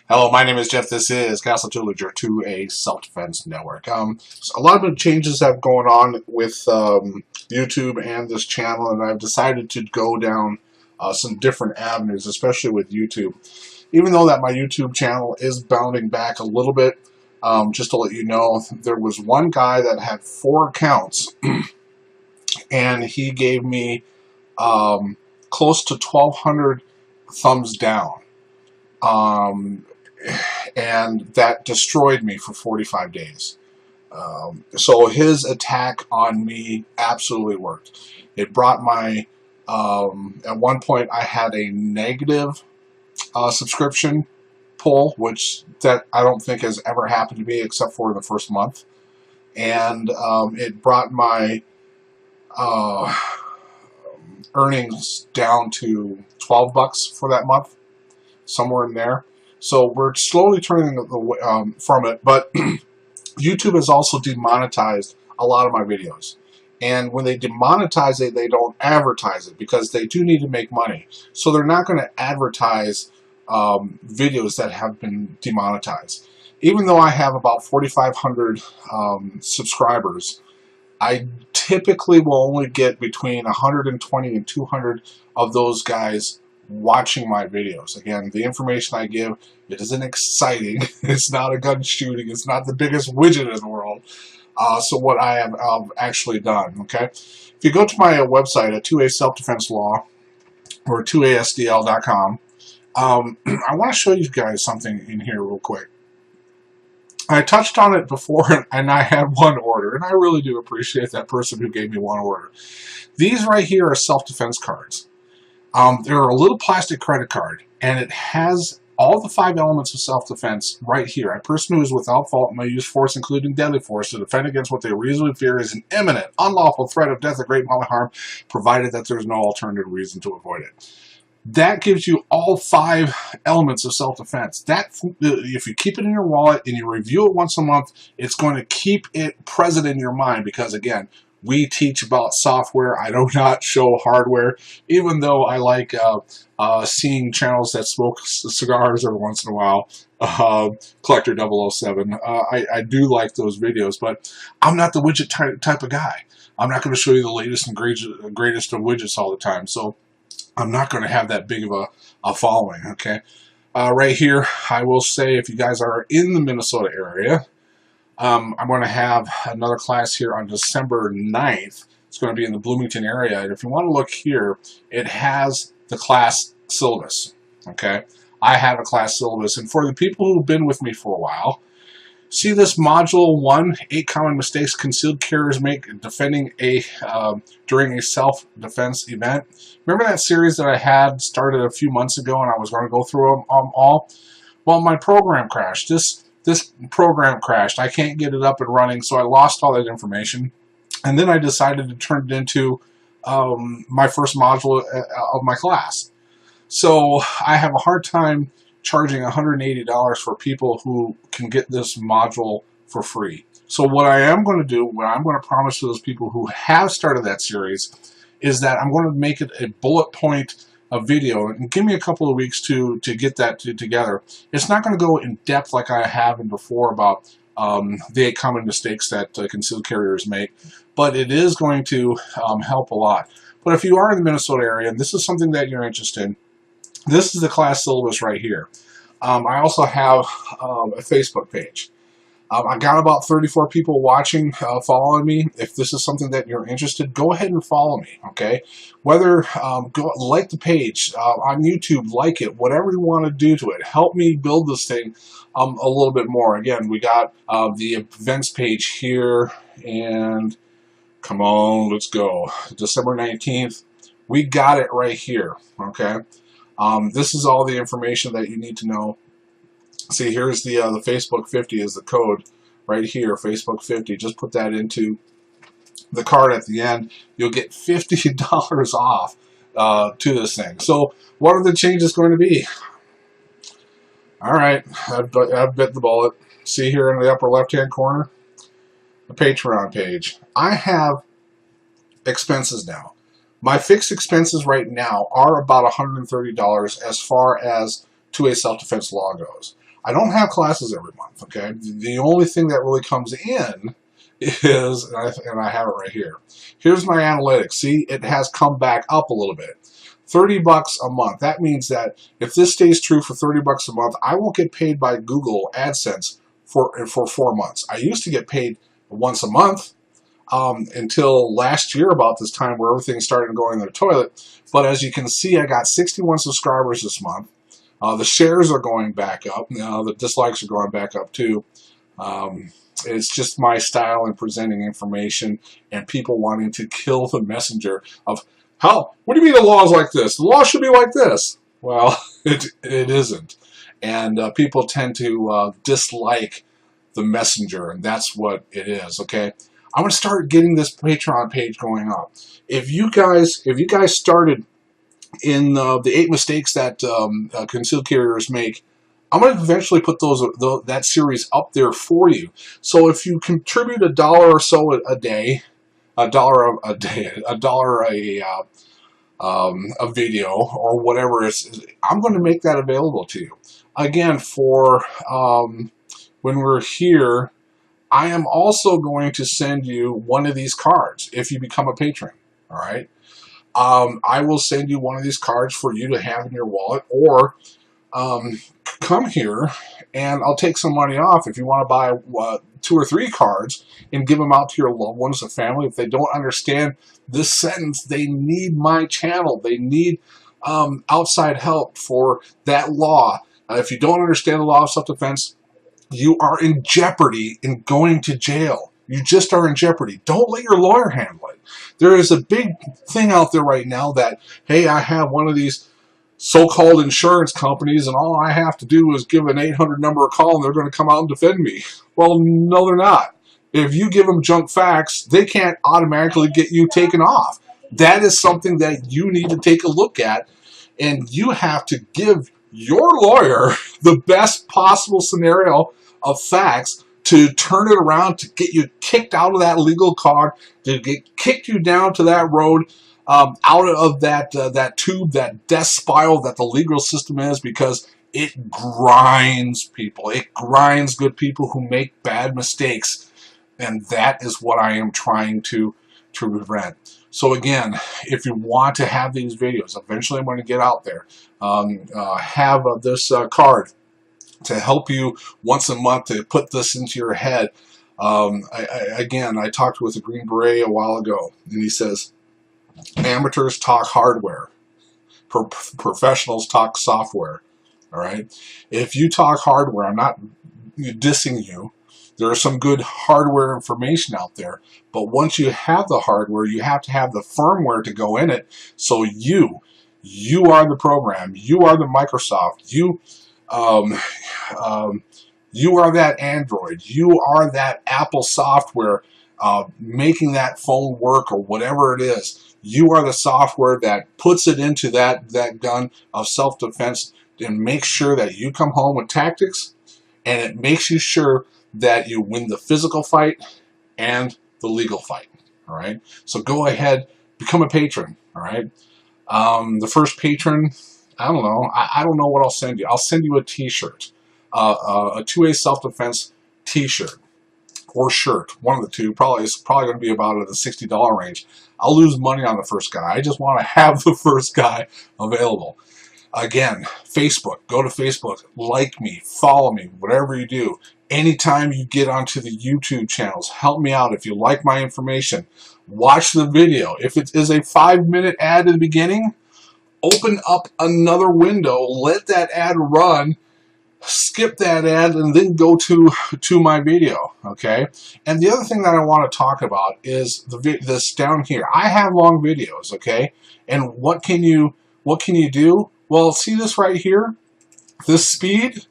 Hello, my name is Jeff. This is Castle Tullager 2A Self-Defense Network. A lot of changes have going on with YouTube and this channel, and I've decided to go down some different avenues, especially with YouTube. Even though that my YouTube channel is bounding back a little bit, just to let you know, there was one guy that had 4 accounts, and he gave me close to 1,200 thumbs down. And that destroyed me for 45 days. So his attack on me absolutely worked. It brought my, at one point I had a negative subscription pull, which that I don't think has ever happened to me except for the first month. And it brought my earnings down to $12 for that month, somewhere in there. So we're slowly turning from it, but YouTube has also demonetized a lot of my videos. And when they demonetize it, they don't advertise it because they do need to make money. So they're not going to advertise videos that have been demonetized. Even though I have about 4,500 subscribers, I typically will only get between 120 and 200 of those guys watching my videos. Again, the information I give, it isn't exciting. It's not a gun shooting. It's not the biggest widget in the world. So what I have actually done, okay? If you go to my website at 2A Self-Defense Law or 2ASDL.com, I want to show you guys something in here real quick. I touched on it before, and I had one order, and I really do appreciate that person who gave me one order. These right here are self-defense cards. They're a little plastic credit card, and it has all the 5 elements of self-defense right here. A person who is without fault may use force, including deadly force, to defend against what they reasonably fear is an imminent, unlawful threat of death or great bodily harm, provided that there is no alternative reason to avoid it. That gives you all 5 elements of self-defense. That, if you keep it in your wallet and you review it once a month, it's going to keep it present in your mind because, again, we teach about software. I do not show hardware, even though I like seeing channels that smoke cigars every once in a while. Collector 007. I do like those videos, but I'm not the widget type of guy. I'm not going to show you the latest and greatest of widgets all the time. So I'm not going to have that big of a following, okay? Right here, I will say if you guys are in the Minnesota area, I'm going to have another class here on December 9th. It's going to be in the Bloomington area. And if you want to look here, it has the class syllabus, okay? I have a class syllabus. And for the people who've been with me for a while, see this module 1, 8 common mistakes concealed carriers make defending during a self-defense event. Remember that series that I had started a few months ago and I was going to go through them all? Well, my program crashed. This program crashed. I can't get it up and running, so I lost all that information. And then I decided to turn it into my first module of my class. So I have a hard time charging $180 for people who can get this module for free. So what I am going to do, what I'm going to promise to those people who have started that series, is that I'm going to make it a bullet point video, and give me a couple of weeks to get that together. It's not going to go in depth like I have in before about the 8 common mistakes that concealed carriers make, but it is going to help a lot. But if you are in the Minnesota area and this is something that you're interested in, this is the class syllabus right here. I also have a Facebook page. I got about 34 people watching, following me. If this is something that you're interested, go ahead and follow me, okay? Whether, go like the page on YouTube, like it, whatever you want to do to it. Help me build this thing a little bit more. Again, we got the events page here, and come on, let's go. December 19th, we got it right here, okay? This is all the information that you need to know. See, here's the Facebook 50 is the code right here, Facebook 50. Just put that into the card at the end. You'll get $50 off to this thing. So what are the changes going to be? All right, I've bit the bullet. See here in the upper left-hand corner, the Patreon page. I have expenses now. My fixed expenses right now are about $130 as far as 2A Self-Defense Law goes. I don't have classes every month, okay? The only thing that really comes in is, and I have it right here. Here's my analytics. See, it has come back up a little bit. $30 a month. That means that if this stays true for $30 a month, I won't get paid by Google AdSense for 4 months. I used to get paid once a month until last year about this time where everything started going in the toilet. But as you can see, I got 61 subscribers this month. The shares are going back up. The dislikes are going back up too. It's just my style in presenting information and people wanting to kill the messenger of, what do you mean the law is like this? The law should be like this. Well, it isn't. And people tend to dislike the messenger, and that's what it is, okay? I'm going to start getting this Patreon page going up. If you guys started in the 8 mistakes that concealed carriers make, I'm going to eventually put that series up there for you. So if you contribute $1 or so a day, $1 a video or whatever I'm going to make that available to you. Again, for when we're here, I am also going to send you one of these cards if you become a patron. All right. I will send you one of these cards for you to have in your wallet, or come here and I'll take some money off if you want to buy 2 or 3 cards and give them out to your loved ones and family. If they don't understand this sentence, they need my channel. They need outside help for that law. If you don't understand the law of self-defense, you are in jeopardy in going to jail. You just are in jeopardy. Don't let your lawyer handle it. There is a big thing out there right now that, hey, I have one of these so-called insurance companies and all I have to do is give an 800 number a call and they're going to come out and defend me. Well, no, they're not. If you give them junk facts, they can't automatically get you taken off. That is something that you need to take a look at, and you have to give your lawyer the best possible scenario of facts to turn it around, to get you kicked out of that legal car, to get kicked you down to that road, out of that tube, that death spiral that the legal system is, because it grinds people. It grinds good people who make bad mistakes, and that is what I am trying to prevent. So again, if you want to have these videos, eventually I'm going to get out there, have this card to help you once a month to put this into your head. Again, I talked with a Green Beret a while ago, and he says, amateurs talk hardware, professionals talk software. All right? If you talk hardware, I'm not dissing you. There is some good hardware information out there, but once you have the hardware, you have to have the firmware to go in it. So you are the program. You are the Microsoft. You are that Android. You are that Apple software making that phone work or whatever it is. You are the software that puts it into that gun of self-defense and makes sure that you come home with tactics, and it makes you sure that you win the physical fight and the legal fight. All right. So go ahead, become a patron. All right. The first patron, I don't know. I don't know what I'll send you. I'll send you a T-shirt, a 2A self-defense T-shirt or shirt, one of the two. It's probably going to be about in the $60 range. I'll lose money on the first guy. I just want to have the first guy available. Again, Facebook. Go to Facebook. Like me. Follow me. Whatever you do. Anytime you get onto the YouTube channels, help me out. If you like my information, watch the video. If it is a 5-minute ad at the beginning, open up another window, let that ad run, skip that ad, and then go to my video, okay? And the other thing that I want to talk about is this down here. I have long videos, okay? And what can you do? Well, see this right here? This speed?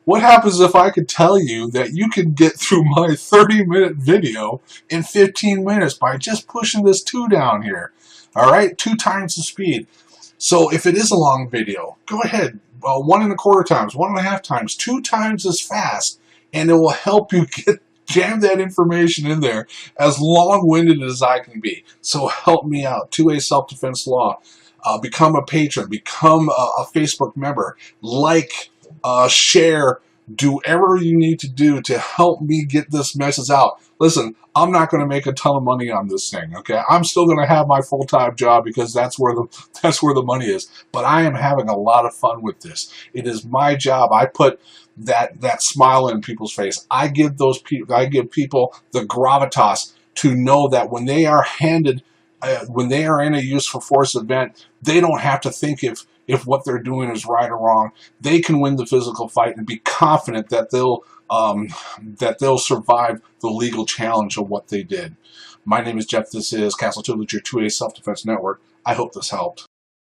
What happens if I could tell you that you can get through my 30-minute video in 15 minutes by just pushing this 2 down here? All right, 2 times the speed. So if it is a long video, go ahead, 1.25 times, 1.5 times, 2 times as fast, and it will help you jam that information in there as long-winded as I can be. So help me out. 2A Self-Defense Law. Become a patron. Become a Facebook member. Like, share Do whatever you need to do to help me get this message out. Listen, I'm not going to make a ton of money on this thing, okay? I'm still going to have my full-time job because that's where the money is. But I am having a lot of fun with this. It is my job. I put that smile in people's face. I give people the gravitas to know that when they are when they are in a use for force event, they don't have to think if what they're doing is right or wrong. They can win the physical fight and be confident that they'll survive the legal challenge of what they did. My name is Jeff. This is Castle Tutelage, your 2A Self-Defense Network. I hope this helped.